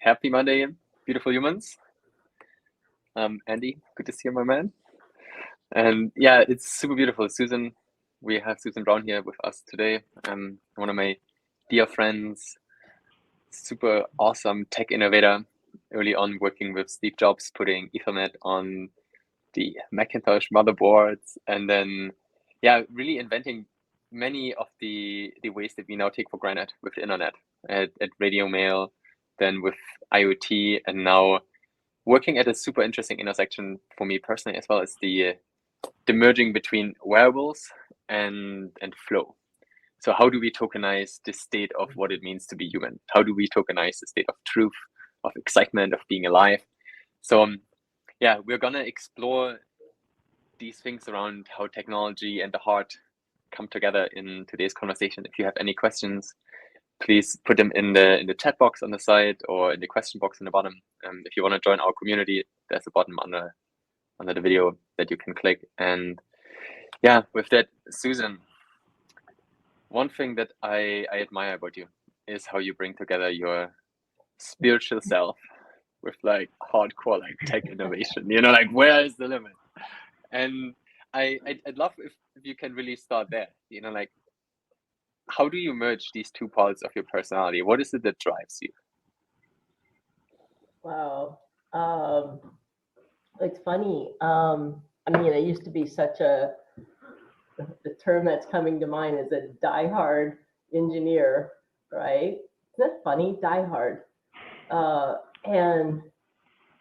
Happy Monday, beautiful humans. Andy, good to see you, my man. And yeah, it's super beautiful. Suzan, we have Suzan Brown here with us today. One of my dear friends, super awesome tech innovator, early on working with Steve Jobs, putting Ethernet on the Macintosh motherboards, and then, yeah, really inventing many of the ways that we now take for granted with the internet, at radio mail, then with IoT, and now working at a super interesting intersection for me personally as well as the merging between wearables and flow. So how do we tokenize the state of what it means to be human? How do we tokenize the state of truth, of excitement, of being alive? So yeah, we're gonna explore these things around how technology and the heart come together in today's conversation. If you have any questions, please put them in the chat box on the side or in the question box in the bottom. If you want to join our community, there's a button under the video that you can click. And yeah, with that, Suzan, one thing that I admire about you is how you bring together your spiritual self with like hardcore like tech innovation. Like where is the limit? And I'd love if you can really start there. Like how do you merge these two parts of your personality? What is it that drives you? Wow. It's funny. It used to be the term that's coming to mind is a diehard engineer, right? Isn't that funny? Diehard. And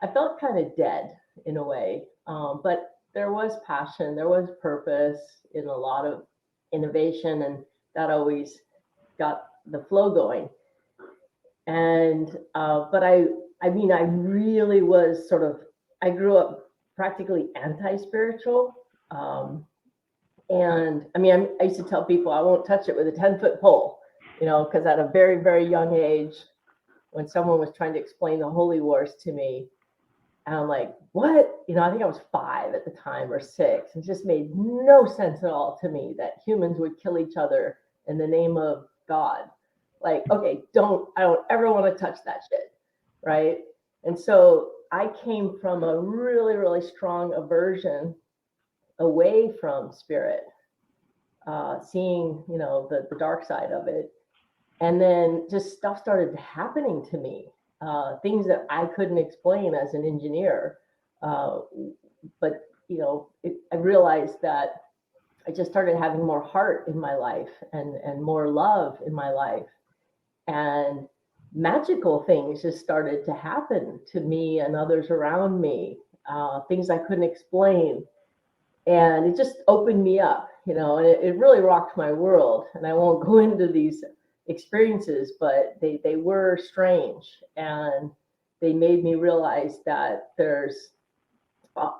I felt kind of dead in a way, but there was passion, there was purpose in a lot of innovation, and that always got the flow going. And but I really was I grew up practically anti-spiritual. And I used to tell people I won't touch it with a 10-foot pole, because at a very, very young age, when someone was trying to explain the holy wars to me, and I'm like, what? I think I was 5 at the time or 6. It just made no sense at all to me that humans would kill each other in the name of God. Like, okay, I don't ever want to touch that shit, right? And so I came from a really, really strong aversion away from spirit, seeing, the dark side of it. And then just stuff started happening to me, things that I couldn't explain as an engineer. But, I realized that I just started having more heart in my life and more love in my life. And magical things just started to happen to me and others around me, things I couldn't explain. And it just opened me up, and it really rocked my world. And I won't go into these experiences, but they were strange. And they made me realize that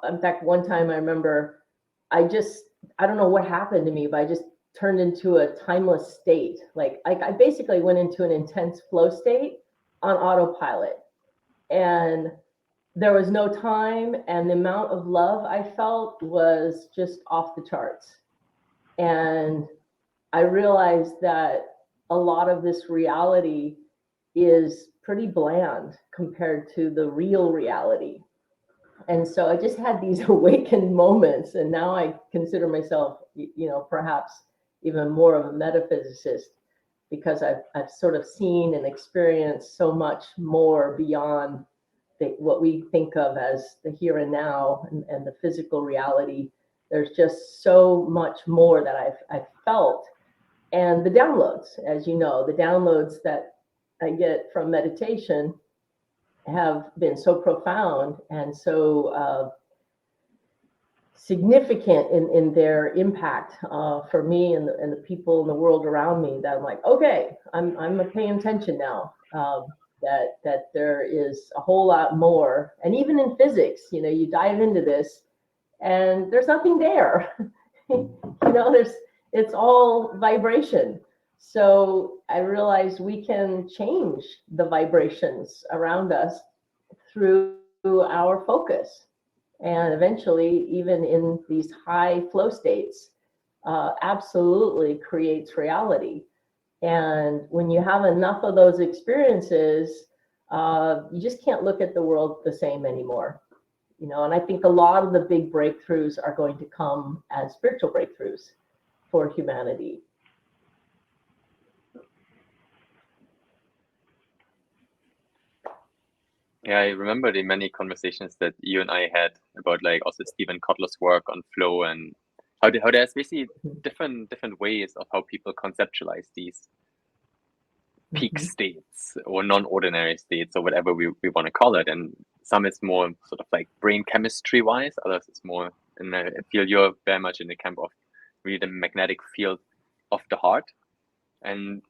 in fact, one time I remember I don't know what happened to me, but I just turned into a timeless state. Like I basically went into an intense flow state on autopilot. And there was no time, and the amount of love I felt was just off the charts. And I realized that a lot of this reality is pretty bland compared to the real reality. And so I just had these awakened moments, and now I consider myself, perhaps even more of a metaphysicist, because I've sort of seen and experienced so much more beyond what we think of as the here and now and the physical reality. There's just so much more that I've felt. And the downloads, as you know, the downloads that I get from meditation have been so profound and so significant in their impact for me and the people in the world around me, that I'm like, okay, I'm paying attention now. That there is a whole lot more. And even in physics, you dive into this and there's nothing there. It's all vibration. So I realized we can change the vibrations around us through our focus. And eventually, even in these high flow states, absolutely creates reality. And when you have enough of those experiences, you just can't look at the world the same anymore. And I think a lot of the big breakthroughs are going to come as spiritual breakthroughs for humanity. Yeah, I remember the many conversations that you and I had about like also Stephen Kotler's work on flow and how there's basically different ways of how people conceptualize these peak states or non-ordinary states or whatever we want to call it. And some is more sort of like brain chemistry wise, others is more in the, I feel you're very much in the camp of really the magnetic field of the heart. And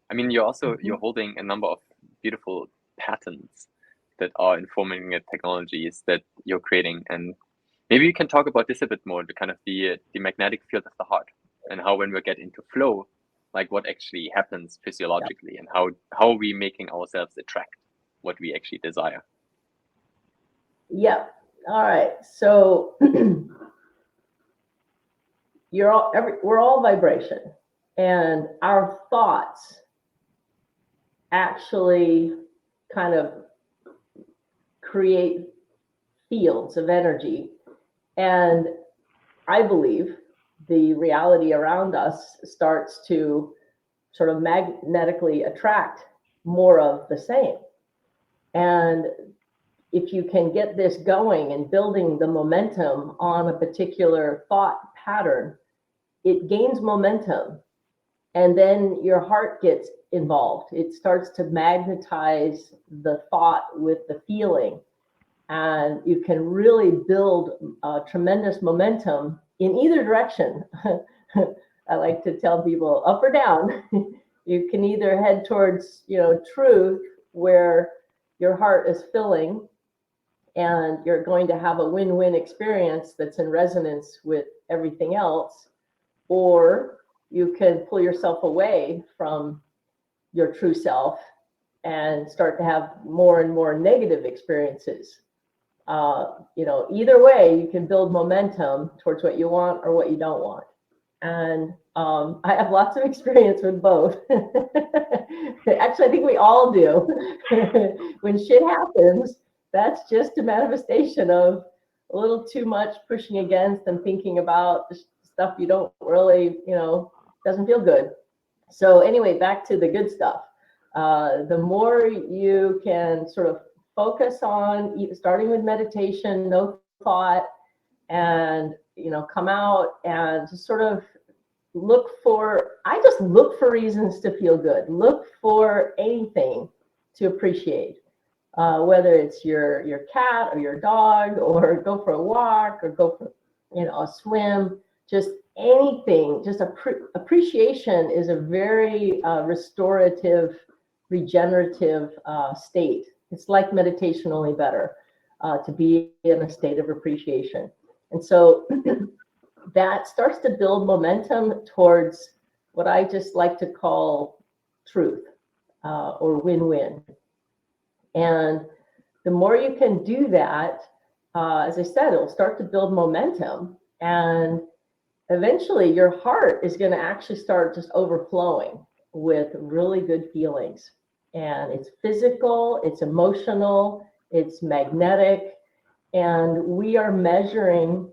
I mean, you're also you're holding a number of beautiful patents that are informing the technologies that you're creating. And maybe we can talk about this a bit more, the kind of the magnetic field of the heart and how when we get into flow, like what actually happens physiologically and how are we making ourselves attract what we actually desire. Yeah. All right. So we're all vibration, and our thoughts actually kind of create fields of energy. And I believe the reality around us starts to sort of magnetically attract more of the same. And if you can get this going and building the momentum on a particular thought pattern, it gains momentum. And then your heart gets involved. It starts to magnetize the thought with the feeling. And you can really build tremendous momentum in either direction. I like to tell people up or down. You can either head towards, truth, where your heart is filling and you're going to have a win-win experience that's in resonance with everything else, or you can pull yourself away from your true self and start to have more and more negative experiences. Either way, you can build momentum towards what you want or what you don't want. And I have lots of experience with both. Actually, I think we all do. When shit happens, that's just a manifestation of a little too much pushing against and thinking about stuff you don't really, doesn't feel good. So anyway, back to the good stuff. The more you can sort of focus on starting with meditation, no thought, and come out and just sort of look for reasons to feel good. Look for anything to appreciate, whether it's your cat or your dog, or go for a walk or go for a swim. Just anything. Just appreciation is a very restorative, regenerative state. It's like meditation, only better, to be in a state of appreciation. And so that starts to build momentum towards what I just like to call truth, or win-win. And the more you can do that, as I said, it'll start to build momentum. And eventually your heart is going to actually start just overflowing with really good feelings. And it's physical, it's emotional, it's magnetic. And we are measuring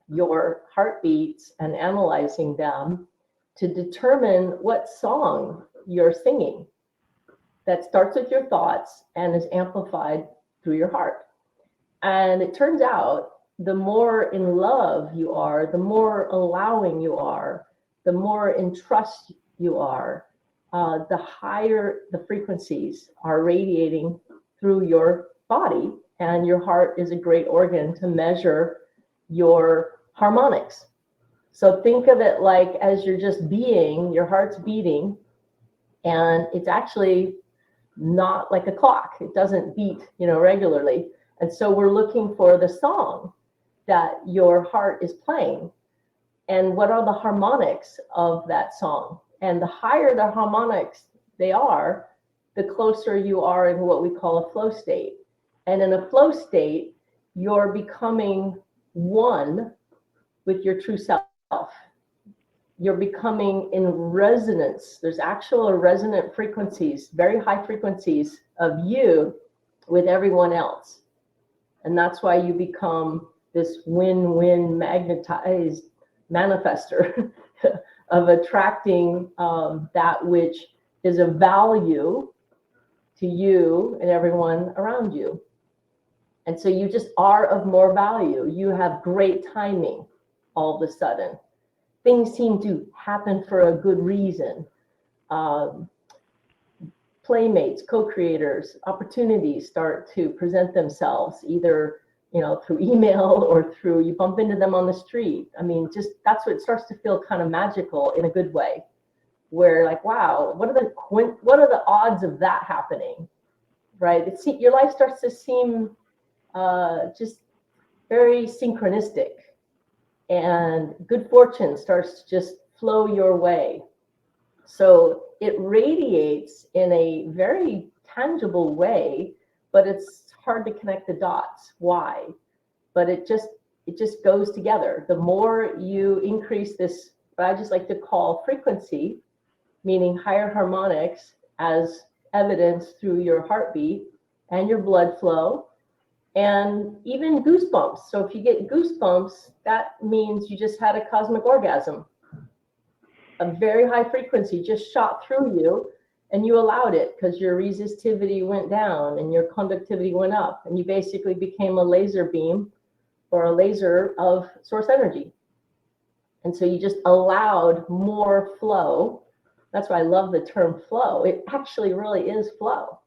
your heartbeats and analyzing them to determine what song you're singing that starts with your thoughts and is amplified through your heart. And it turns out the more in love you are, the more allowing you are, the more in trust you are, the higher the frequencies are radiating through your body. And your heart is a great organ to measure your harmonics. So think of it like as you're just being, your heart's beating, and it's actually not like a clock. It doesn't beat, regularly. And so we're looking for the song that your heart is playing. And what are the harmonics of that song? And the higher the harmonics they are, the closer you are in what we call a flow state. And in a flow state, you're becoming one with your true self. you're becoming in resonance. There's actual resonant frequencies, very high frequencies of you with everyone else. And that's why you become this win-win magnetized manifester of attracting that which is of value to you and everyone around you. And so you just are of more value. You have great timing all of a sudden. Things seem to happen for a good reason. Playmates, co-creators, opportunities start to present themselves either, through email or through, you bump into them on the street. I mean, just that's what it starts to feel kind of magical in a good way, where like, wow, what are the odds of that happening, right? Your life starts to seem just very synchronistic, and good fortune starts to just flow your way. So it radiates in a very tangible way, but it's hard to connect the dots. Why? But it just goes together. The more you increase this, what I just like to call frequency, meaning higher harmonics, as evidenced through your heartbeat and your blood flow, and even goosebumps. So if you get goosebumps, that means you just had a cosmic orgasm. A very high frequency just shot through you, and you allowed it because your resistivity went down and your conductivity went up, and you basically became a laser beam or a laser of source energy. And so you just allowed more flow. That's why I love the term flow. It actually really is flow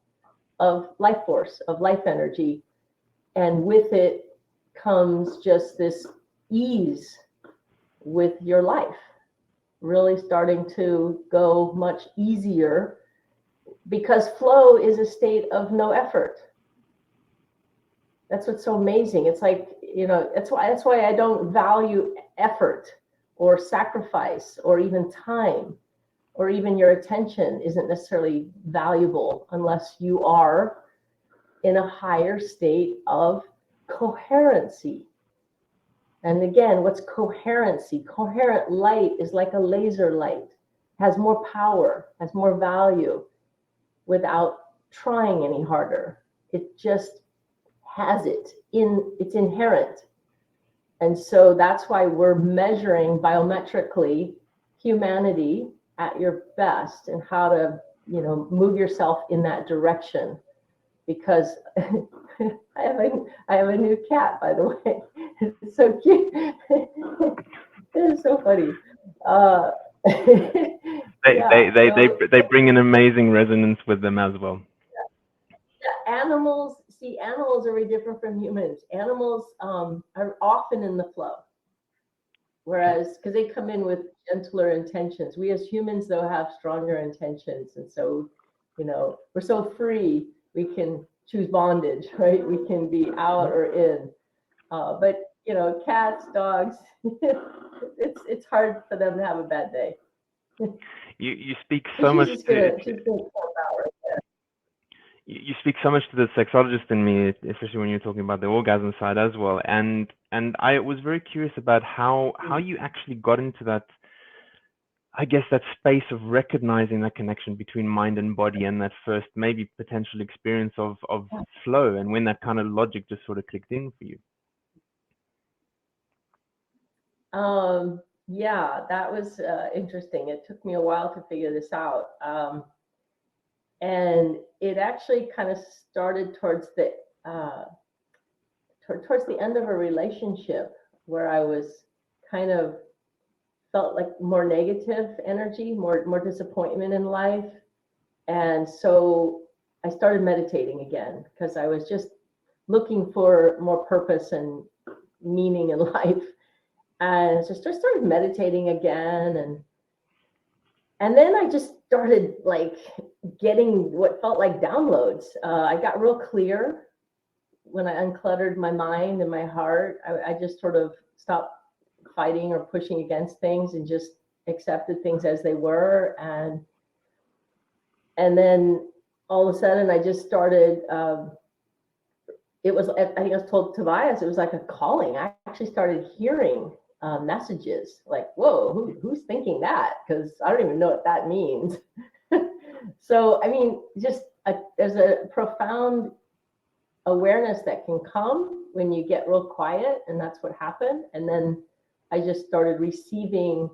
of life force, of life energy. And with it comes just this ease with your life, really starting to go much easier, because flow is a state of no effort. That's what's so amazing. It's like, that's why I don't value effort or sacrifice or even time or even your attention isn't necessarily valuable unless you are in a higher state of coherency. And again, what's coherency? Coherent light is like a laser light, has more power, has more value without trying any harder. It just has it it's inherent. And so that's why we're measuring biometrically humanity at your best and how to, move yourself in that direction. Because I have a new cat, by the way. It's so cute. It's so funny. They bring an amazing resonance with them as well. Yeah, animals are very different from humans. Animals are often in the flow, whereas because they come in with gentler intentions. We as humans, though, have stronger intentions, and so we're so free. We can choose bondage, right? We can be out or in. But cats, dogs, it's hard for them to have a bad day. You speak so much. You speak so much to the sexologist in me, especially when you're talking about the orgasm side as well. And I was very curious about how you actually got into that, I guess, that space of recognizing that connection between mind and body, and that first maybe potential experience of flow, and when that kind of logic just sort of clicked in for you. Yeah, that was interesting. It took me a while to figure this out. And it actually kind of started towards the end of a relationship where I was kind of felt like more negative energy, more disappointment in life. And so I started meditating again because I was just looking for more purpose and meaning in life. And so I started meditating again, and then I just started like getting what felt like downloads. I got real clear when I uncluttered my mind and my heart. I just sort of stopped fighting or pushing against things and just accepted things as they were. And then all of a sudden I just started, I think I was told Tobias, it was like a calling. I actually started hearing messages. Like, whoa, who's thinking that? Because I don't even know what that means. So, I mean, there's a profound awareness that can come when you get real quiet, and that's what happened. And then I just started receiving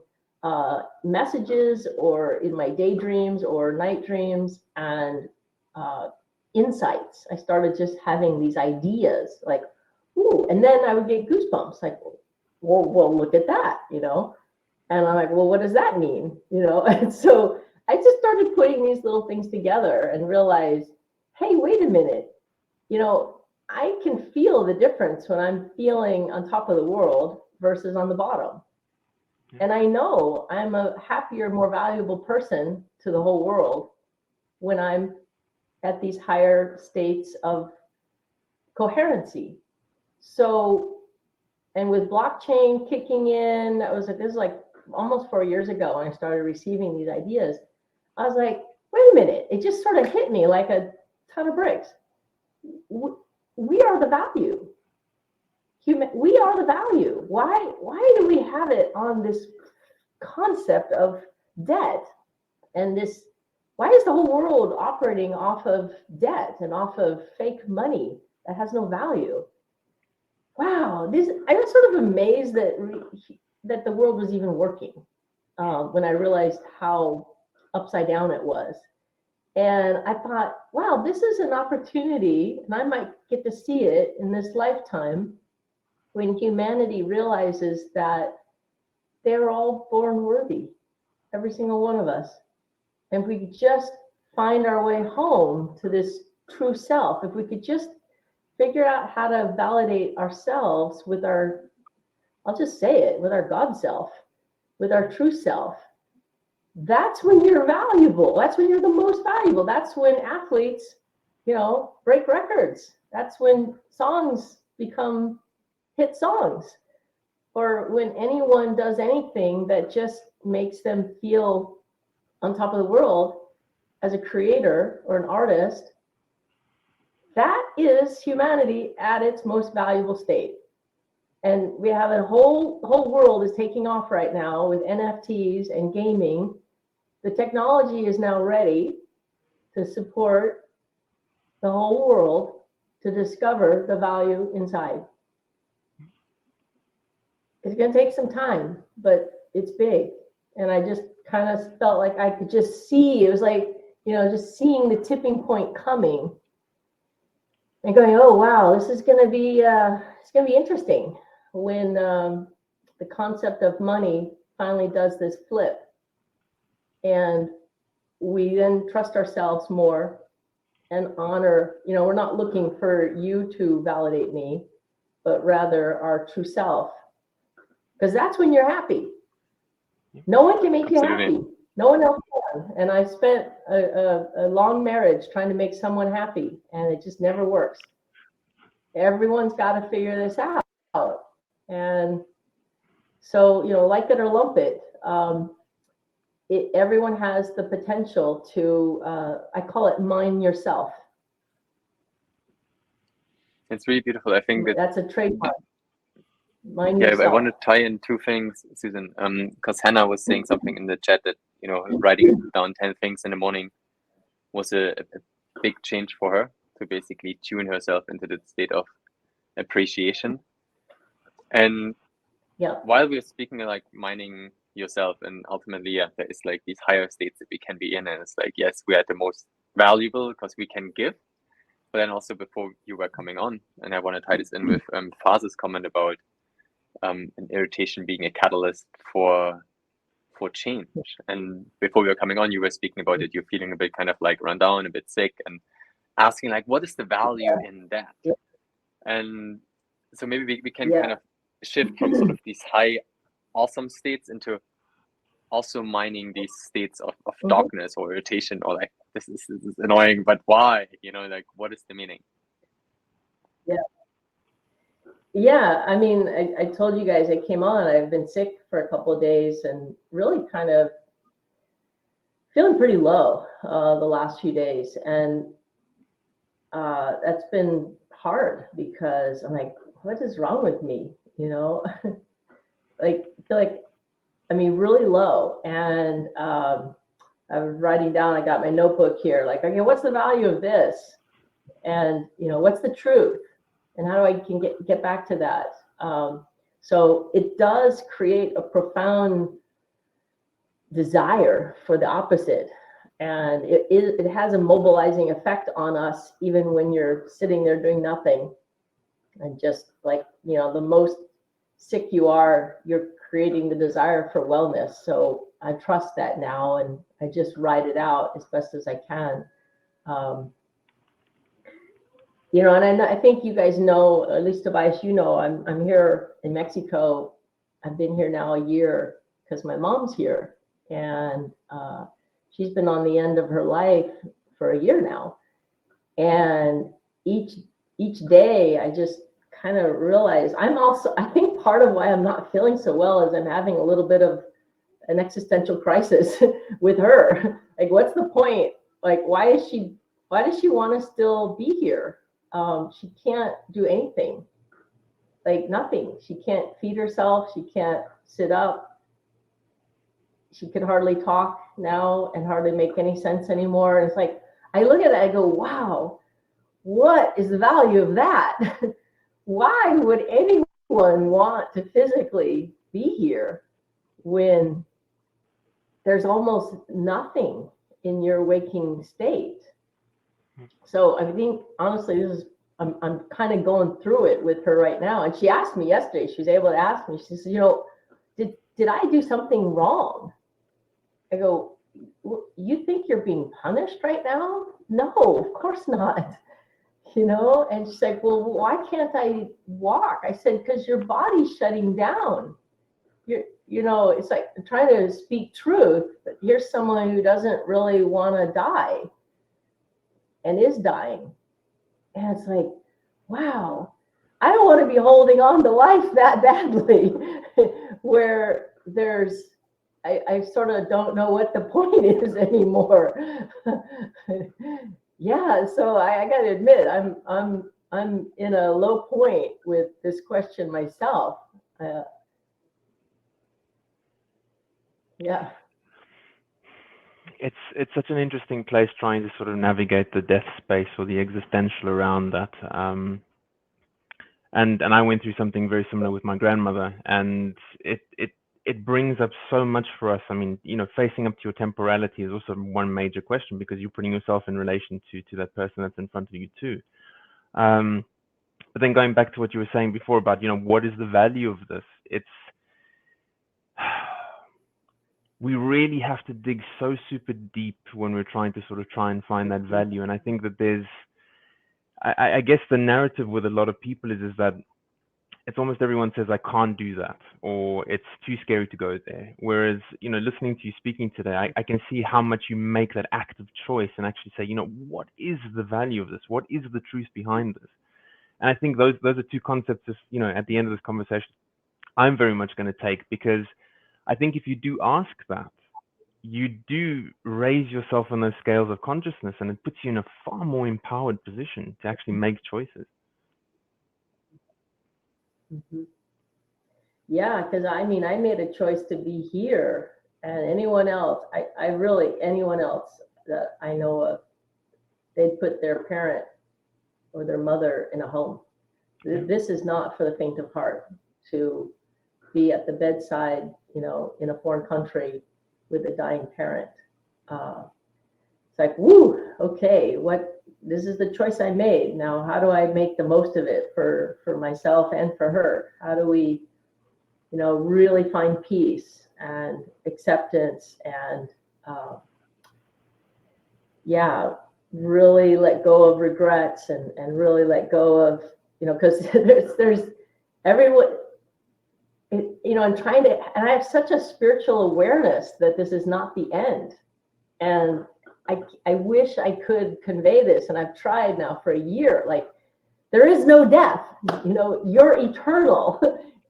messages, or in my daydreams or night dreams, and insights. I started just having these ideas, like, ooh, and then I would get goosebumps, like, well, look at that, you know? And I'm like, well, what does that mean? You know? And so I just started putting these little things together and realized, hey, wait a minute, you know, I can feel the difference when I'm feeling on top of the world versus on the bottom. And I know I'm a happier, more valuable person to the whole world when I'm at these higher states of coherency. So, and with blockchain kicking in, this was like almost 4 years ago when I started receiving these ideas. I was like, wait a minute, it just sort of hit me like a ton of bricks. We are the value. We are the value. Why do we have it on this concept of debt and this? Why is the whole world operating off of debt and off of fake money that has no value? Wow, I was sort of amazed that the world was even working when I realized how upside down it was. And I thought, wow, this is an opportunity, and I might get to see it in this lifetime, when humanity realizes that they're all born worthy, every single one of us. And if we could just find our way home to this true self, if we could just figure out how to validate ourselves with I'll just say it, with our God self, with our true self, that's when you're valuable. That's when you're the most valuable. That's when athletes, you know, break records. That's when songs become hit songs, or when anyone does anything that just makes them feel on top of the world as a creator or an artist. That is humanity at its most valuable state. And we have a whole world is taking off right now with NFTs and gaming. The technology is now ready to support the whole world to discover the value inside. It's going to take some time, but it's big. And I just kind of felt like I could just see, it was like, you know, just seeing the tipping point coming and going, oh, wow, this is going to be, it's going to be interesting when the concept of money finally does this flip. And we then trust ourselves more and honor, you know, we're not looking for you to validate me, but rather our true self. Because that's when you're happy. No one can make you happy. No one else can. And I spent a long marriage trying to make someone happy, and it just never works. Everyone's got to figure this out. And so, you know, like it or lump it, everyone has the potential to, I call it mine yourself. It's really beautiful. I think that's a trademark. Yeah, I want to tie in two things, Susan, because Hannah was saying something in the chat that, you know, writing down 10 things in the morning was a big change for her to basically tune herself into the state of appreciation. And while we're speaking of like mining yourself, and ultimately, yeah, there is like these higher states that we can be in, and it's like, yes, we are the most valuable because we can give. But then also before you were coming on, and I want to tie this in with Faz's comment about an irritation being a catalyst for change. And before we were coming on, you were speaking about it. You're feeling a bit kind of like run down, a bit sick, and asking like, what is the value in that? And so maybe we can kind of shift from sort of these high, awesome states into also mining these states of darkness or irritation, or like, this is annoying, but why? You know, like, what is the meaning? Yeah, I mean, I told you guys I came on. I've been sick for a couple of days and really kind of feeling pretty low the last few days. And that's been hard because I'm like, what is wrong with me? You know? like, feel like, I mean, really low. And I was writing down, I got my notebook here, like, okay, what's the value of this? And, what's the truth? And how do I can get back to that? So it does create a profound desire for the opposite. And it has a mobilizing effect on us, even when you're sitting there doing nothing. And just like, the most sick you are, you're creating the desire for wellness. So I trust that now, and I just ride it out as best as I can. And I think you guys know, at least Tobias, I'm here in Mexico. I've been here now a year because my mom's here, and she's been on the end of her life for a year now. And each day I just kind of realize I think part of why I'm not feeling so well is I'm having a little bit of an existential crisis with her. Like, what's the point? Like, why does she want to still be here? She can't do anything, like nothing. She can't feed herself. She can't sit up. She could hardly talk now and hardly make any sense anymore. And it's like, I look at it, I go, wow, what is the value of that? Why would anyone want to physically be here when there's almost nothing in your waking state? So I think, honestly, I'm kind of going through it with her right now. And she asked me yesterday, she was able to ask me, she says, did I do something wrong? I go, you think you're being punished right now? No, of course not. And she's like, well, why can't I walk? I said, because your body's shutting down. It's like trying to speak truth, but here's someone who doesn't really want to die and is dying. And it's like, wow, I don't want to be holding on to life that badly where I sort of don't know what the point is anymore. Yeah, so I got to admit, I'm in a low point with this question myself. Yeah. It's such an interesting place trying to sort of navigate the death space or the existential around that. And I went through something very similar with my grandmother, and it brings up so much for us. I mean, facing up to your temporality is also one major question, because you're putting yourself in relation to that person that's in front of you too. But then going back to what you were saying before about, what is the value of this? We really have to dig so super deep when we're trying to sort of try and find that value. And I think that I guess the narrative with a lot of people is that it's almost everyone says, I can't do that, or it's too scary to go there. Whereas, listening to you speaking today, I can see how much you make that active choice and actually say, what is the value of this? What is the truth behind this? And I think those are two concepts, at the end of this conversation, I'm very much going to take, because I think if you do ask that, you do raise yourself on those scales of consciousness, and it puts you in a far more empowered position to actually make choices. Mm-hmm. Yeah, because I made a choice to be here, and anyone else that I know of, they'd put their parent or their mother in a home. This is not for the faint of heart, to be at the bedside, in a foreign country with a dying parent. It's like, woo, okay, this is the choice I made. Now, how do I make the most of it for myself and for her? How do we, really find peace and acceptance and, really let go of regrets and really let go of, because there's everyone, I'm trying to, and I have such a spiritual awareness that this is not the end. And I wish I could convey this, and I've tried now for a year, like, there is no death, you're eternal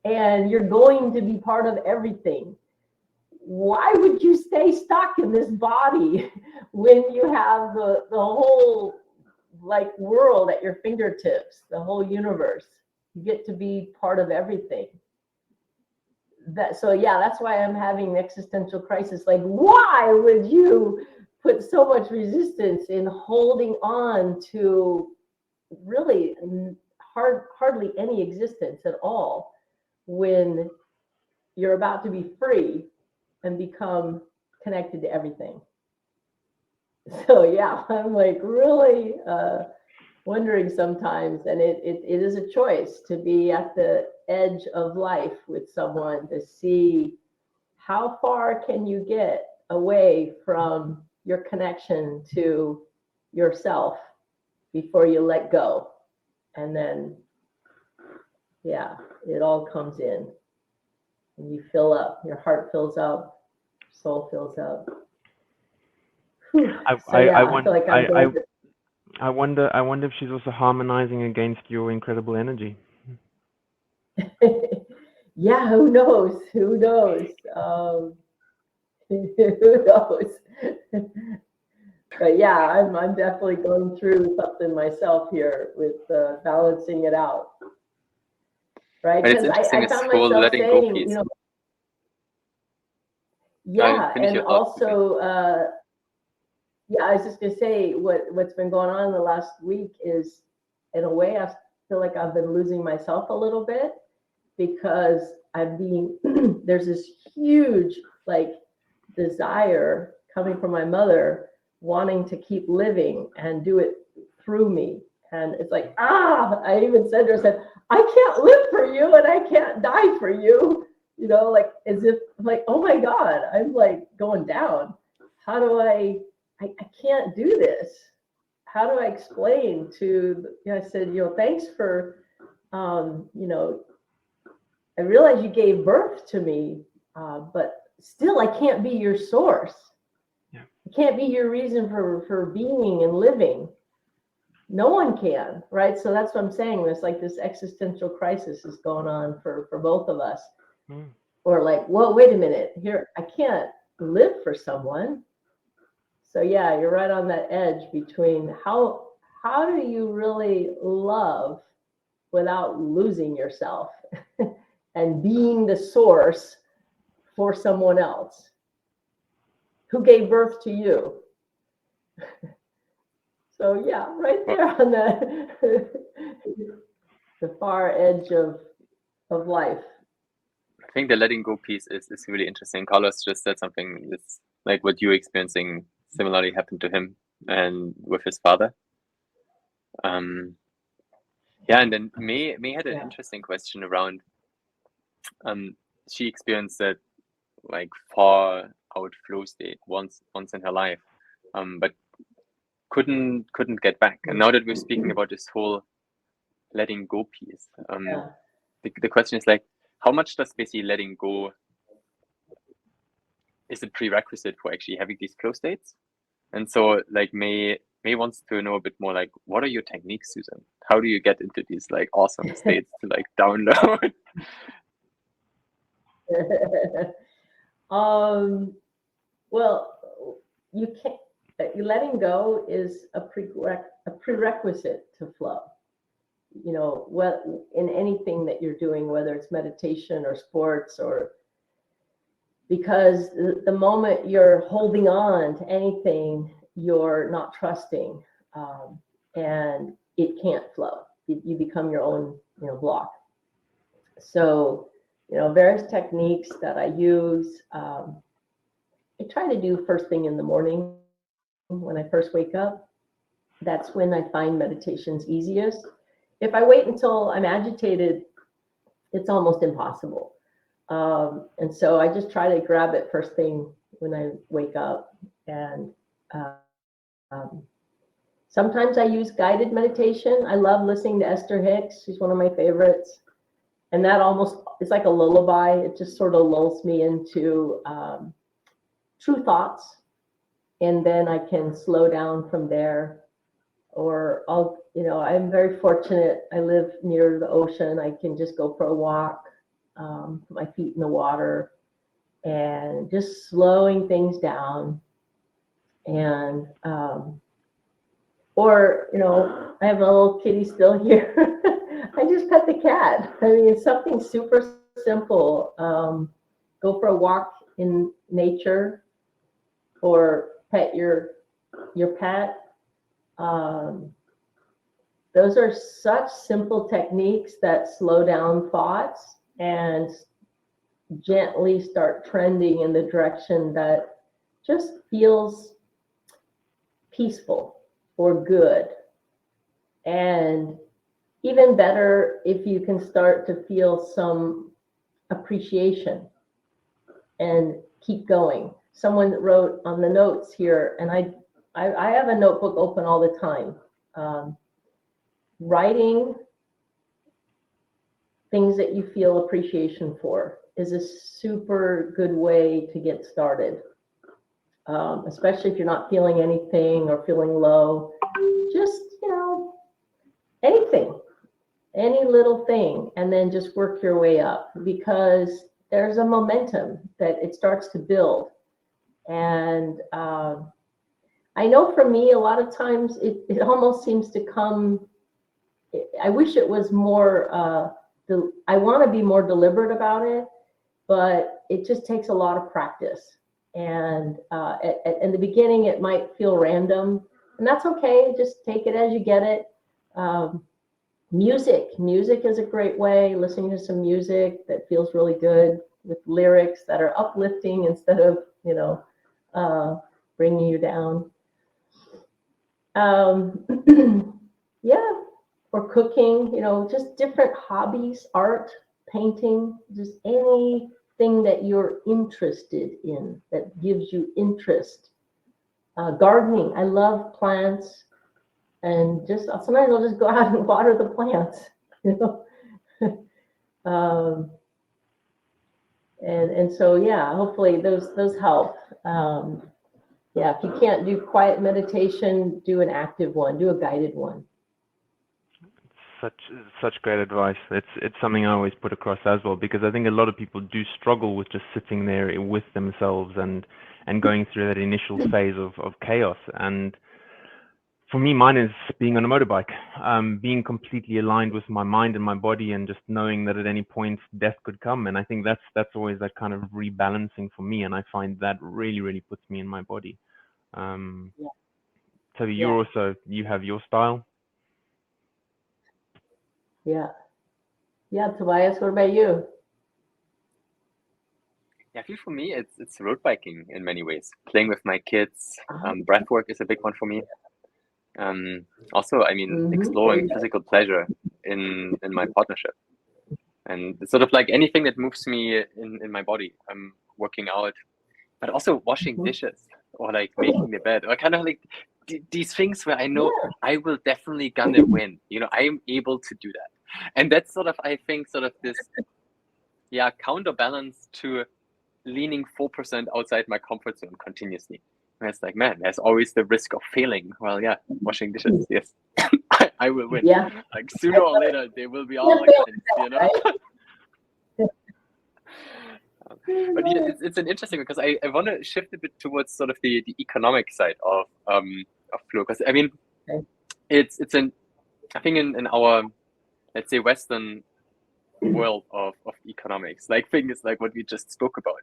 and you're going to be part of everything. Why would you stay stuck in this body when you have the whole world at your fingertips, the whole universe? You get to be part of everything. so yeah, that's why I'm having an existential crisis. Like, why would you put so much resistance in holding on to really hardly any existence at all when you're about to be free and become connected to everything? So yeah, I'm like really wondering sometimes, and it is a choice to be at the edge of life with someone to see how far can you get away from your connection to yourself before you let go. And then, yeah, it all comes in and you fill up, your heart fills up, soul fills up. Whew. So yeah, I feel like I'm going to... I wonder if she's also harmonizing against your incredible energy. Yeah, who knows? Who knows? Who knows? But yeah, I'm definitely going through something myself here with balancing it out, right? But it's Because interesting, I this found whole myself letting go saying, piece. Yeah, Finish and your thought. also, yeah, I was just gonna say what's been going on in the last week is, in a way, I feel like I've been losing myself a little bit, because I'm being there's this huge like desire coming from my mother wanting to keep living and do it through me. And it's like, I even said to her, said, I can't live for you and I can't die for you. Like as if like, oh my God, I'm like going down. How do I can't do this. How do I explain to, I said, thanks for, I realize you gave birth to me, but still I can't be your source. Yeah. I can't be your reason for being and living. No one can, right? So that's what I'm saying. There's like this existential crisis is going on for both of us. Or like, well, wait a minute, here, I can't live for someone. So yeah, you're right on that edge between how do you really love without losing yourself and being the source for someone else who gave birth to you. So yeah, right there on the far edge of life. I think the letting go piece is really interesting. Carlos just said something that's like what you're experiencing similarly happened to him and with his father. Yeah, and then May had an interesting question around she experienced that like far out flow state once in her life, but couldn't get back. And now that we're speaking about this whole letting go piece, the question is like, how much does basically letting go is a prerequisite for actually having these flow states? And so like May wants to know a bit more like, what are your techniques, Suzan? How do you get into these like awesome states to like download? Well, you can't. Letting go is a prerequisite to flow. What in anything that you're doing, whether it's meditation or sports, or because the moment you're holding on to anything, you're not trusting, and it can't flow. You become your own, block. So, various techniques that I use. I try to do first thing in the morning when I first wake up. That's when I find meditation's easiest. If I wait until I'm agitated, it's almost impossible. And so I just try to grab it first thing when I wake up. And sometimes I use guided meditation. I love listening to Esther Hicks. She's one of my favorites. And that it's like a lullaby. It just sort of lulls me into true thoughts. And then I can slow down from there. Or I'm very fortunate. I live near the ocean. I can just go for a walk, put my feet in the water, and just slowing things down. And I have a little kitty still here. I just pet the cat. I mean, it's something super simple. go for a walk in nature or pet your pet. Those are such simple techniques that slow down thoughts and gently start trending in the direction that just feels peaceful or good. And even better if you can start to feel some appreciation and keep going. Someone wrote on the notes here, and I have a notebook open all the time. Writing things that you feel appreciation for is a super good way to get started. Especially if you're not feeling anything or feeling low, just, anything, any little thing, and then just work your way up, because there's a momentum that it starts to build. And I know for me, a lot of times it almost seems to come, I wish it was more, I want to be more deliberate about it, but it just takes a lot of practice. And in the beginning, it might feel random, and that's okay. Just take it as you get it. Music is a great way. Listening to some music that feels really good with lyrics that are uplifting instead of, bringing you down. Yeah, or cooking, just different hobbies, art, painting, just anything that you're interested in that gives you interest. Gardening, I love plants, and just sometimes I'll just go out and water the plants, and so yeah, hopefully those help. Yeah, if you can't do quiet meditation, do an active one, do a guided one. Such great advice. It's something I always put across as well, because I think a lot of people do struggle with just sitting there with themselves and going through that initial phase of chaos. And for me, mine is being on a motorbike, being completely aligned with my mind and my body, and just knowing that at any point death could come. And I think that's always that kind of rebalancing for me, and I find that really, really puts me in my body. So you have your style. Yeah, Tobias, what about you? Yeah, I feel for me, it's road biking in many ways. Playing with my kids. Breath work is a big one for me. Also, exploring physical pleasure in my partnership. And it's sort of like anything that moves me in my body. I'm working out, but also washing dishes or like making the bed, or kind of like these things where I know I will definitely gonna win. I am able to do that. And that's sort of, I think, sort of this, counterbalance to leaning 4% outside my comfort zone continuously. And it's like, man, there's always the risk of failing. Well, yeah, washing dishes, yes, I will win. Yeah. Like sooner or later, they will be all like cleansed, But it's an interesting, because I want to shift a bit towards sort of the economic side of flow, because it's I think in our, let's say, Western world of economics, like things like what we just spoke about,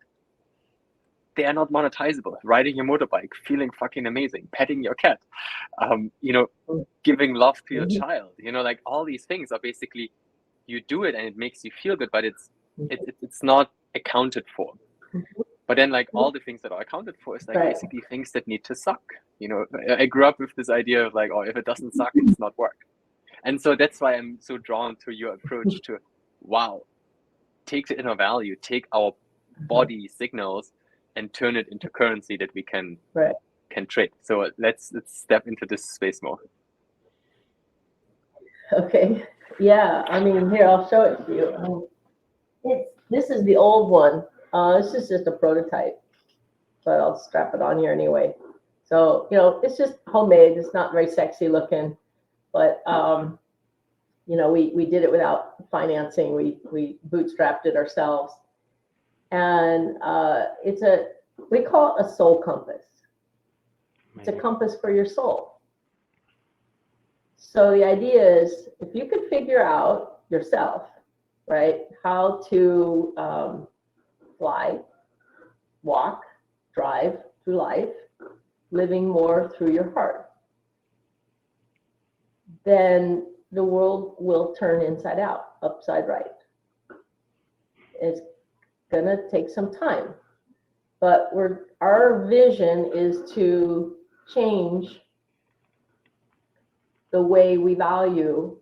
they are not monetizable. Riding your motorbike, feeling fucking amazing, petting your cat, giving love to your child, like all these things are basically, you do it and it makes you feel good, but it's not accounted for. But then, like, all the things that are accounted for is like basically things that need to suck. I grew up with this idea of like, oh, if it doesn't suck, it's not work. And so that's why I'm so drawn to your approach to, take the inner value, take our body signals and turn it into currency that we can trade. So let's step into this space more. Okay. Yeah. Here, I'll show it to you. This is the old one. This is just a prototype, but I'll strap it on here anyway. So, it's just homemade. It's not very sexy looking, but, we did it without financing. We bootstrapped it ourselves. And we call it a soul compass. It's a compass for your soul. So the idea is, if you could figure out yourself, right, how to fly walk, drive through life, living more through your heart, then the world will turn inside out, upside right. It's gonna take some time, but our vision is to change the way we value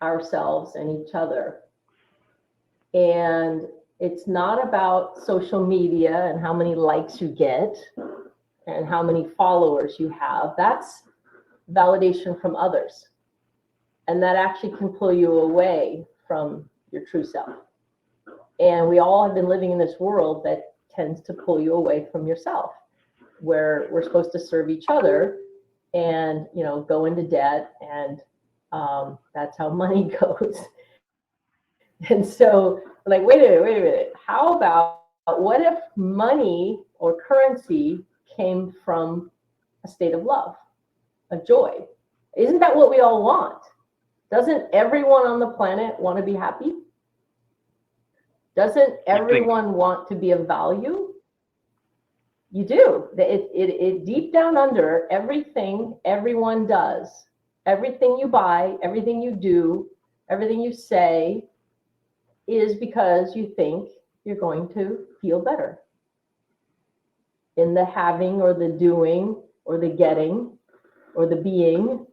ourselves and each other. And it's not about social media and how many likes you get and how many followers you have. That's validation from others. And that actually can pull you away from your true self. And we all have been living in this world that tends to pull you away from yourself, where we're supposed to serve each other and, you know, go into debt, and that's how money goes. And so, like, wait a minute. How about, what if money or currency came from a state of love, of joy? Isn't that what we all want? Doesn't everyone on the planet want to be happy? Doesn't everyone want to be of value? You do. It deep down under, everything everyone does, everything you buy, everything you do, everything you say, is because you think you're going to feel better in the having or the doing or the getting or the being.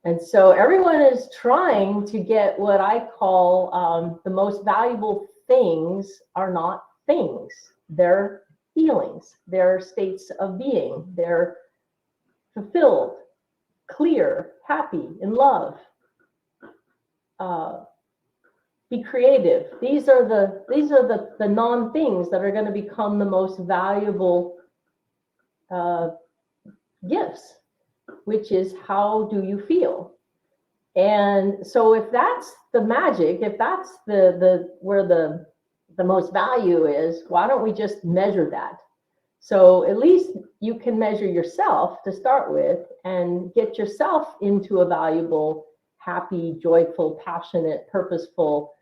And so everyone is trying to get what I call the most valuable things are not things. They're feelings. They're states of being. They're fulfilled, clear, happy, in love. Be creative. These are the non-things that are going to become the most valuable gifts, which is, how do you feel? And so if that's the magic, if that's where the most value is, why don't we just measure that? So at least you can measure yourself to start with and get yourself into a valuable, happy, joyful, passionate, purposeful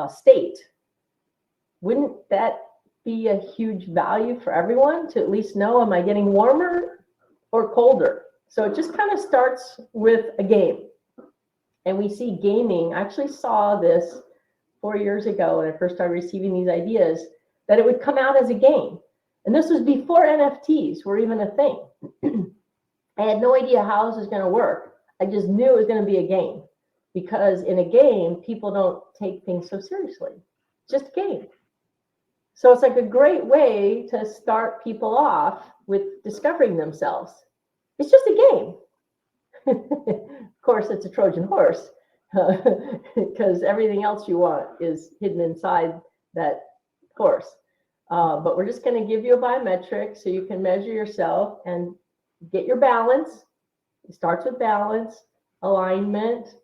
state. Wouldn't that be a huge value for everyone to at least know, am I getting warmer or colder? So it just kind of starts with a game. And we see gaming. I actually saw this 4 years ago when I first started receiving these ideas, that it would come out as a game. And this was before NFTs were even a thing. I had no idea how this was going to work. I just knew it was going to be a game, because in a game, people don't take things so seriously. It's just a game. So it's like a great way to start people off with discovering themselves. It's just a game. Of course, it's a Trojan horse, because everything else you want is hidden inside that horse. But we're just going to give you a biometric so you can measure yourself and get your balance. It starts with balance, alignment,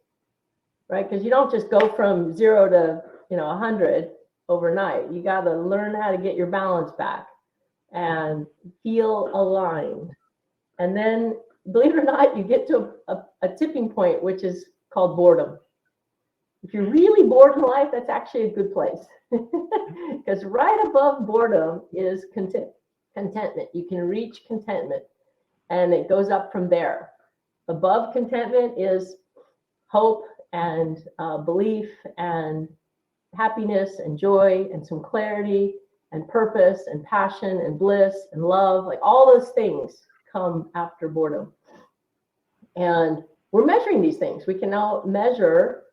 right? Because you don't just go from 0 to 100 overnight. You got to learn how to get your balance back and feel aligned. And then, believe it or not, you get to a tipping point, which is called boredom. If you're really bored in life, that's actually a good place. Because right above boredom is contentment. You can reach contentment, and it goes up from there. Above contentment is hope and belief and happiness and joy and some clarity and purpose and passion and bliss and love. Like, all those things come after boredom. And we're measuring these things. We can now measure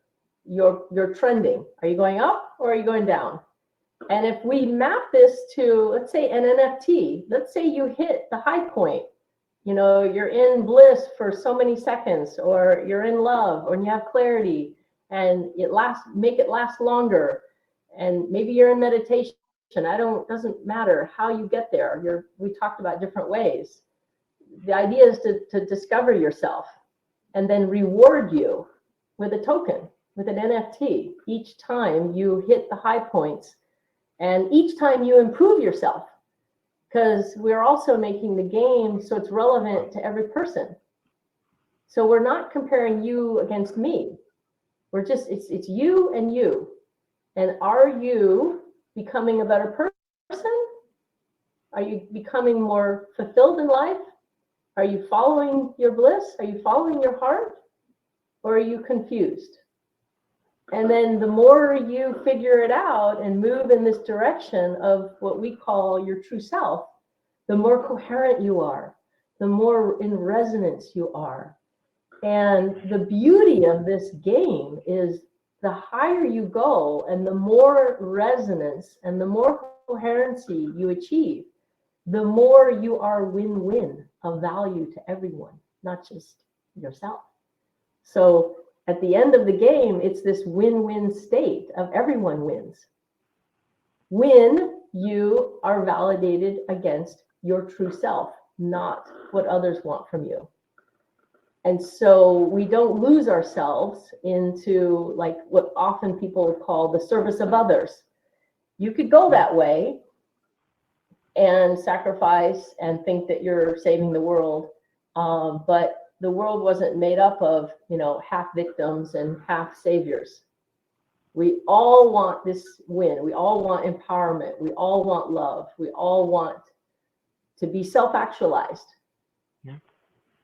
your trending. Are you going up or are you going down? And if we map this to, let's say, an NFT, let's say you hit the high point, you're in bliss for so many seconds, or you're in love, or you have clarity, and make it last longer. And maybe you're in meditation. Doesn't matter how you get there. We talked about different ways. The idea is to discover yourself and then reward you with a token, with an NFT, each time you hit the high points and each time you improve yourself, because we're also making the game so it's relevant to every person. So we're not comparing you against me. We're just, it's you and you. And are you becoming a better person? Are you becoming more fulfilled in life? Are you following your bliss? Are you following your heart? Or are you confused? And then the more you figure it out and move in this direction of what we call your true self, the more coherent you are, the more in resonance you are. And the beauty of this game is the higher you go and the more resonance and the more coherency you achieve, the more you are win-win of value to everyone, not just yourself. So at the end of the game, it's this win-win state of everyone wins. When you are validated against your true self, not what others want from you. And so we don't lose ourselves into like what often people call the service of others. You could go that way and sacrifice and think that you're saving the world. But the world wasn't made up of, half victims and half saviors. We all want this win. We all want empowerment. We all want love. We all want to be self-actualized. Yeah.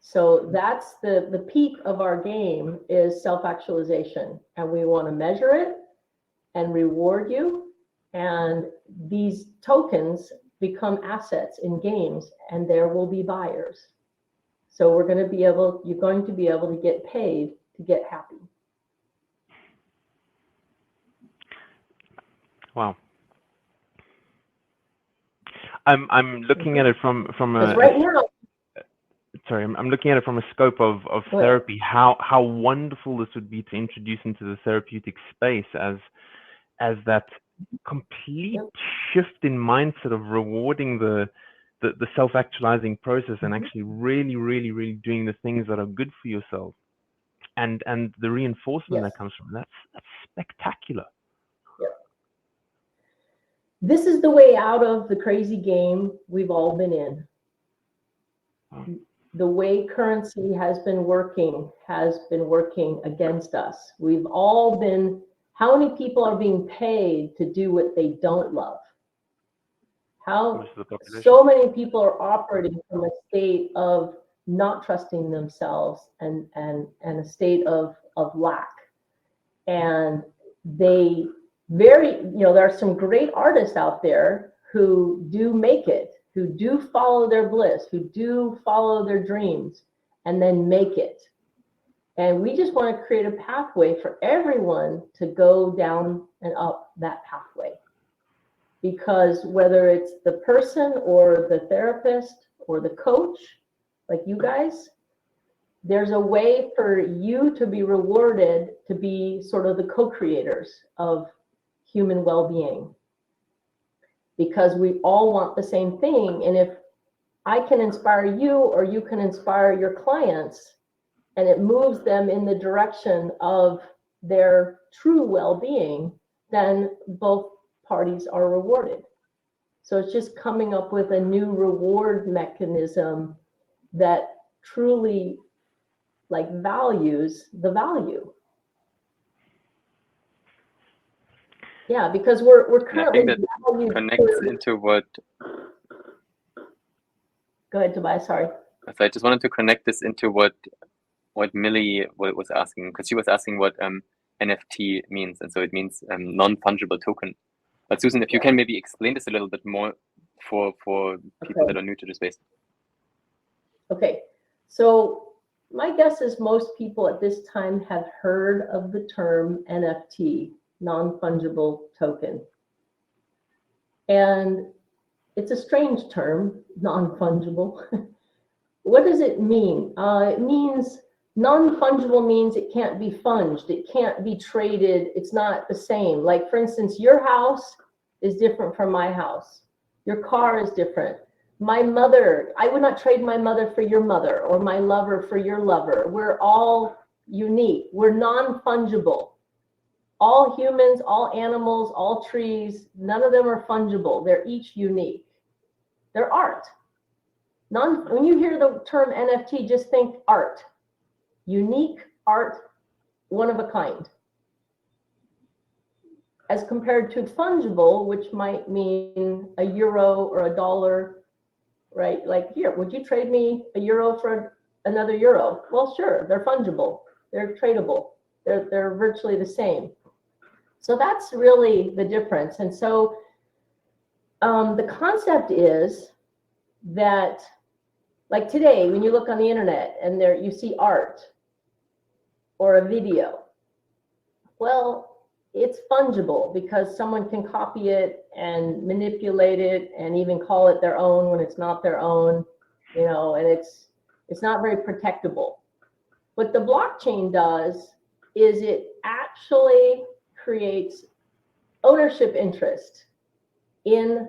So that's the peak of our game is self-actualization. And we want to measure it and reward you. And these tokens become assets in games, and there will be buyers. So you're going to be able to get paid to get happy. Wow. I'm looking at it from a right now. Sorry, I'm looking at it from a scope of therapy. How wonderful this would be to introduce into the therapeutic space as that complete shift in mindset of rewarding the self-actualizing process and actually really, really, really doing the things that are good for yourself, and the reinforcement that comes from that's spectacular. This is the way out of the crazy game we've all been in. The way currency has been working against us. We've all been, how many people are being paid to do what they don't love? So many people are operating from a state of not trusting themselves and a state of lack. And there are some great artists out there who do make it, who do follow their bliss, who do follow their dreams and then make it. And we just want to create a pathway for everyone to go down and up that pathway. Because whether it's the person or the therapist or the coach, like you guys, there's a way for you to be rewarded to be sort of the co-creators of human well-being. Because we all want the same thing. And if I can inspire you or you can inspire your clients, and it moves them in the direction of their true well-being, then both parties are rewarded. So it's just coming up with a new reward mechanism that truly values the value. Yeah, because we're currently valued. Connects into what. Go ahead, Tobias. Sorry. So I just wanted to connect this into what Millie was asking, because she was asking what NFT means, and so it means non-fungible token. But Suzan, if you can maybe explain this a little bit more for people that are new to the space. Okay, so my guess is most people at this time have heard of the term NFT, non-fungible token. And it's a strange term, non-fungible. What does it mean? It means non-fungible means it can't be funged, it can't be traded, it's not the same. Like, for instance, your house is different from my house. Your car is different. My mother, I would not trade my mother for your mother or my lover for your lover. We're all unique. We're non-fungible. All humans, all animals, all trees, none of them are fungible. They're each unique. They're art. When you hear the term NFT, just think art. Unique art, one of a kind. As compared to fungible, which might mean a euro or a dollar right? Like, here, would you trade me a euro for another euro? Well, sure, they're fungible, they're tradable, they're virtually the same. So that's really the difference. And so the concept is that, like today, when you look on the internet and there you see art or a video, well, it's fungible because someone can copy it and manipulate it and even call it their own when it's not their own, you know, and it's not very protectable. What the blockchain does is it actually creates ownership interest in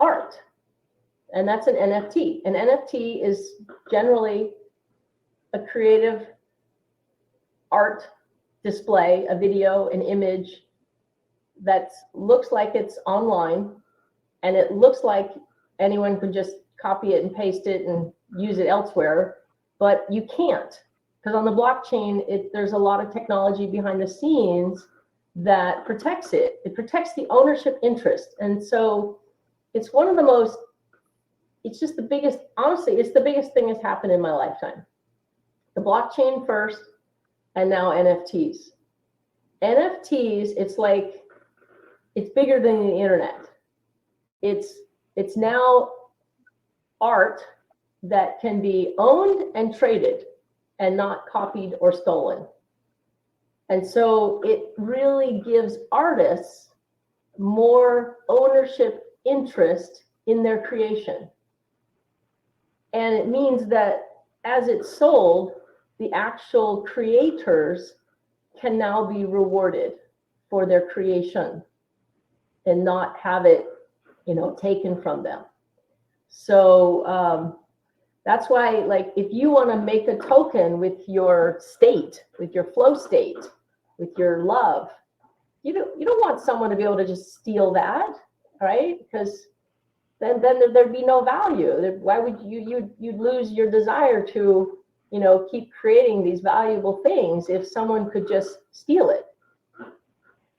art. And that's an NFT. An NFT is generally a creative art display, a video, an image that looks like it's online, and it looks like anyone could just copy it and paste it and use it elsewhere, but you can't, because on the blockchain, there's a lot of technology behind the scenes that protects it. It protects the ownership interest. And so it's one of the most, it's just the biggest, honestly, it's the biggest thing that's happened in my lifetime. The blockchain first, and now NFTs. NFTs, it's like, it's bigger than the internet. It's now art that can be owned and traded and not copied or stolen. And so it really gives artists more ownership interest in their creation. And it means that as it's sold, the actual creators can now be rewarded for their creation and not have it, you know, taken from them. So that's why, like, if you want to make a token with your state, with your flow state, with your love, you don't want someone to be able to just steal that, right? Because then there'd be no value. Why would you'd lose your desire to, you know, keep creating these valuable things if someone could just steal it.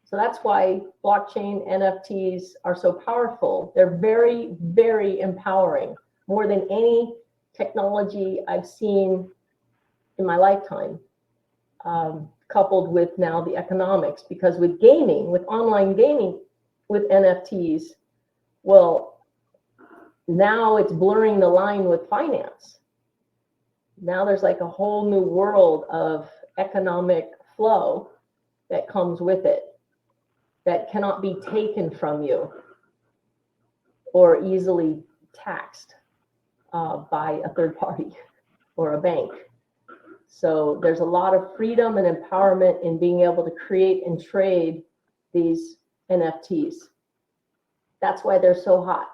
So that's why blockchain NFTs are so powerful. They're very, very empowering, more than any technology I've seen in my lifetime, coupled with now the economics. Because with gaming, with online gaming, with NFTs, well, now it's blurring the line with finance. Now there's like a whole new world of economic flow that comes with it that cannot be taken from you or easily taxed by a third party or a bank. So there's a lot of freedom and empowerment in being able to create and trade these NFTs. That's why they're so hot.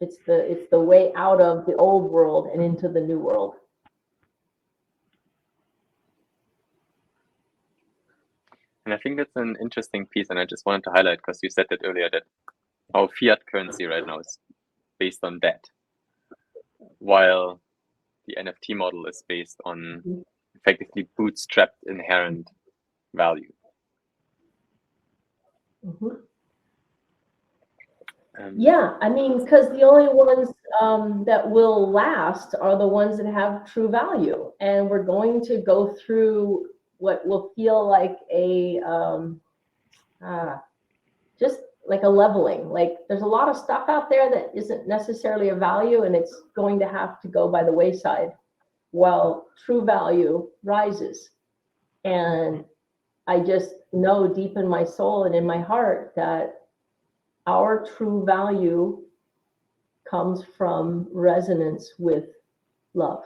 It's the way out of the old world and into the new world. And I think that's an interesting piece, and I just wanted to highlight, because you said that earlier, that our fiat currency right now is based on debt, while the NFT model is based on effectively bootstrapped inherent value. Mm-hmm. Yeah, I mean, because the only ones that will last are the ones that have true value. And we're going to go through what will feel like a, just like a leveling. Like there's a lot of stuff out there that isn't necessarily a value, and it's going to have to go by the wayside while true value rises. And I just know deep in my soul and in my heart that our true value comes from resonance with love.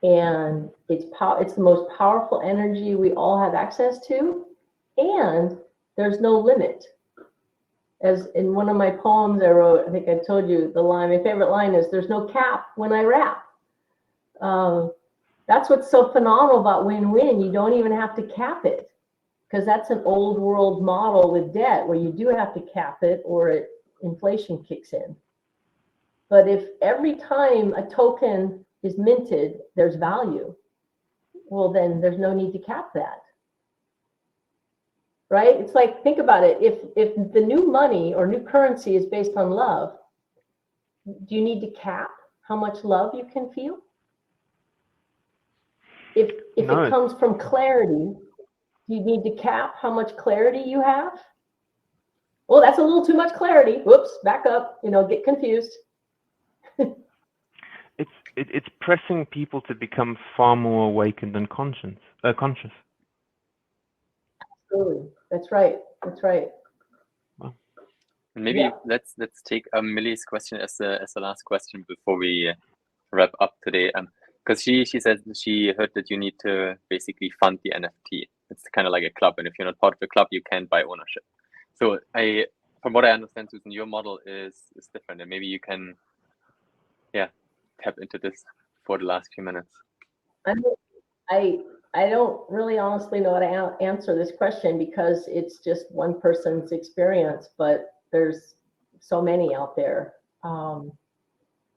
And it's the most powerful energy we all have access to, and there's no limit. As in one of my poems I wrote, I think I told you the line, my favorite line is, "There's no cap when I rap." That's what's so phenomenal about win-win. You don't even have to cap it, because that's an old world model with debt where you do have to cap it or inflation kicks in. But if every time a token is minted, there's value, well, then there's no need to cap that. Right? It's like, think about it. If the new money or new currency is based on love, Do you need to cap how much love you can feel? If No, it comes from clarity, do you need to cap how much clarity you have? Well, that's a little too much clarity. Whoops, back up, get confused. it's pressing people to become far more awakened and conscious. Absolutely. That's right. That's right. Wow. Maybe Yeah. let's take Millie's question as the last question before we wrap up today. Because she said she heard that you need to basically fund the NFT. It's kind of like a club, and if you're not part of the club, you can't buy ownership. So from what I understand, Suzan, your model is different, and maybe you can, tap into this for the last few minutes. I don't really honestly know how to answer this question because it's just one person's experience, but there's so many out there.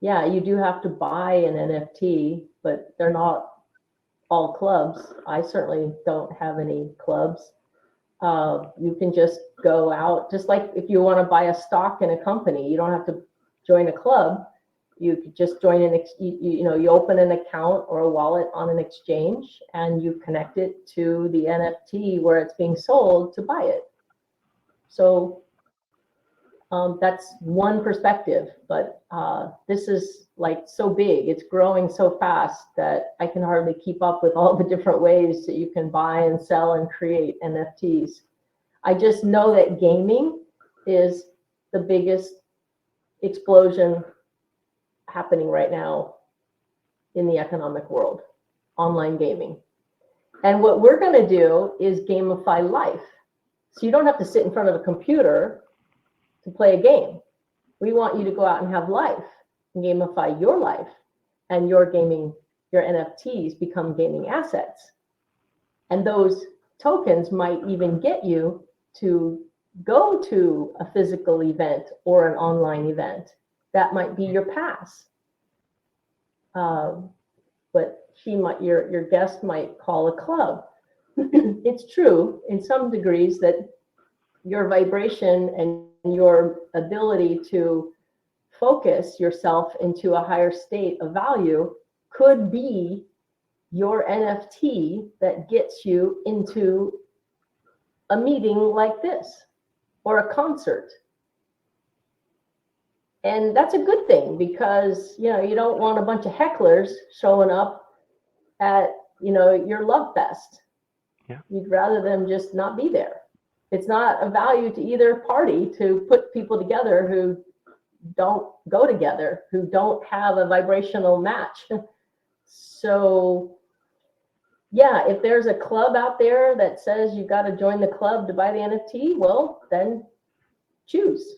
Yeah, you do have to buy an NFT, but they're not all clubs. I certainly don't have any clubs. You can just go out, just like if you want to buy a stock in a company, you don't have to join a club. You could just join you open an account or a wallet on an exchange and you connect it to the NFT where it's being sold to buy it. So that's one perspective, but this is like so big, it's growing so fast that I can hardly keep up with all the different ways that you can buy and sell and create NFTs. I just know that gaming is the biggest explosion happening right now in the economic world, online gaming. And what we're going to do is gamify life. So you don't have to sit in front of a computer to play a game. We want you to go out and have life and gamify your life, and your NFTs become gaming assets. And those tokens might even get you to go to a physical event or an online event. That might be your pass. But your guest might call a club. It's true in some degrees that your vibration and your ability to focus yourself into a higher state of value could be your NFT that gets you into a meeting like this or a concert. And that's a good thing because, you don't want a bunch of hecklers showing up at, your love fest. Yeah. You'd rather them just not be there. It's not a value to either party to put people together who don't go together, who don't have a vibrational match. So, yeah, if there's a club out there that says you got to join the club to buy the NFT, well, then choose.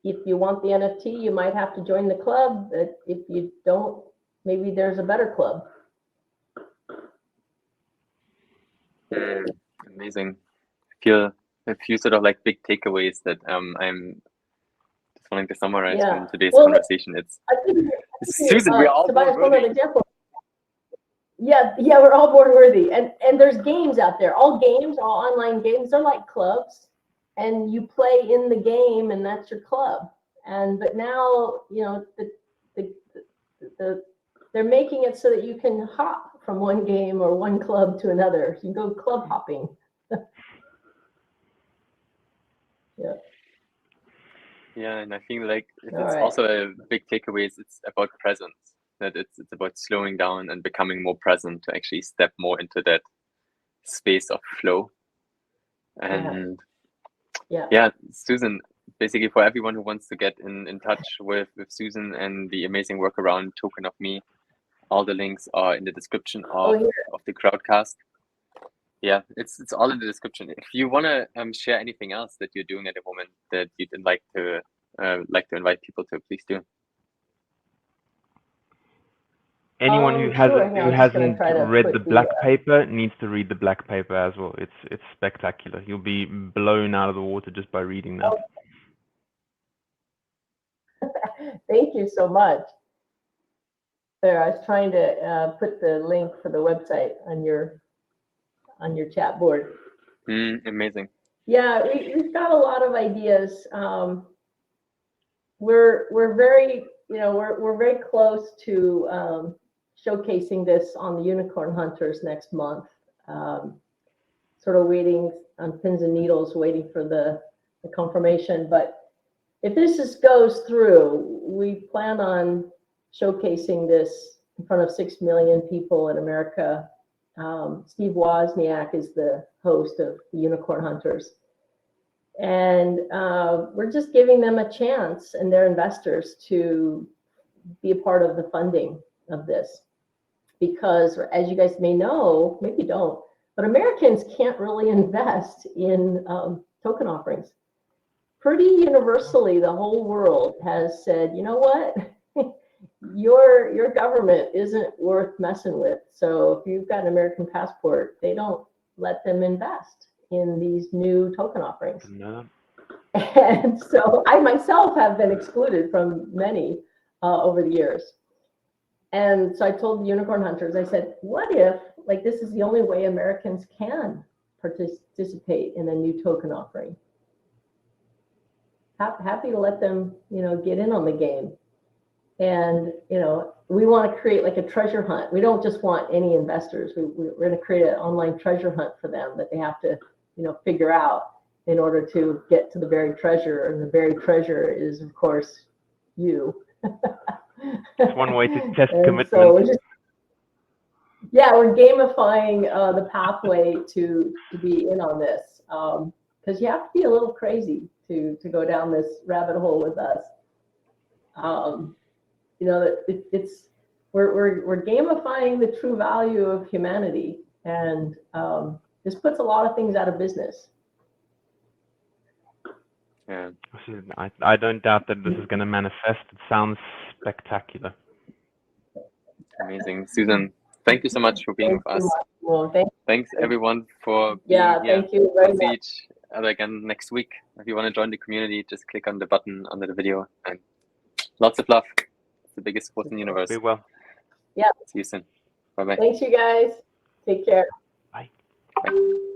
If you want the NFT, you might have to join the club. But if you don't, maybe there's a better club. Amazing. I feel a few sort of like big takeaways that I'm just wanting to summarize from today's conversation. Suzan, we're all born worthy. Yeah, we're all born worthy. And there's games out there. All online games, they're like clubs. And you play in the game, and that's your club. But now, they're making it so that you can hop from one game or one club to another. You can go club hopping. Yeah. Yeah, and I think like it's also a big takeaway. It's about presence. That it's about slowing down and becoming more present to actually step more into that space of flow. And yeah, Suzan, basically for everyone who wants to get in touch with Suzan and the amazing work around Token of Me, all the links are in the description of the Crowdcast. Yeah, it's all in the description. If you want to share anything else that you're doing at the moment that you'd like to invite people to, please do. Anyone who hasn't read the black paper needs to read the black paper as well. It's spectacular. You'll be blown out of the water just by reading that. Thank you so much. There, I was trying to put the link for the website on your chat board. Amazing. Yeah, we've got a lot of ideas. we're very, we're very close to showcasing this on the Unicorn Hunters next month. Sort of waiting on pins and needles, waiting for the confirmation. But if this goes through, we plan on showcasing this in front of 6 million people in America. Steve Wozniak is the host of the Unicorn Hunters. And we're just giving them a chance and their investors to be a part of the funding of this. Because as you guys may know, maybe you don't, but Americans can't really invest in token offerings. Pretty universally, the whole world has said, you know what? Your government isn't worth messing with. So if you've got an American passport, they don't let them invest in these new token offerings. No. And so I myself have been excluded from many over the years. And so I told the Unicorn Hunters, I said, what if, like, this is the only way Americans can participate in a new token offering? Happy to let them, get in on the game. And, we want to create like a treasure hunt. We don't just want any investors. We're going to create an online treasure hunt for them that they have to, figure out in order to get to the buried treasure. And the buried treasure is, of course, you. It's one way to test commitment. So we're gamifying the pathway to be in on this, because you have to be a little crazy to go down this rabbit hole with us. We're gamifying the true value of humanity, and this puts a lot of things out of business. Yeah. I don't doubt that this is going to manifest. It sounds spectacular. Amazing. Suzan, thank you so much for being with us. Well, thanks everyone for being here. Thank you very We'll see much. each other again next week. If you want to join the community, just click on the button under the video, and lots of love. It's the biggest sport in the universe. Be well. Yeah. See you soon. Bye-bye. Thanks, you guys. Take care. Bye. Bye.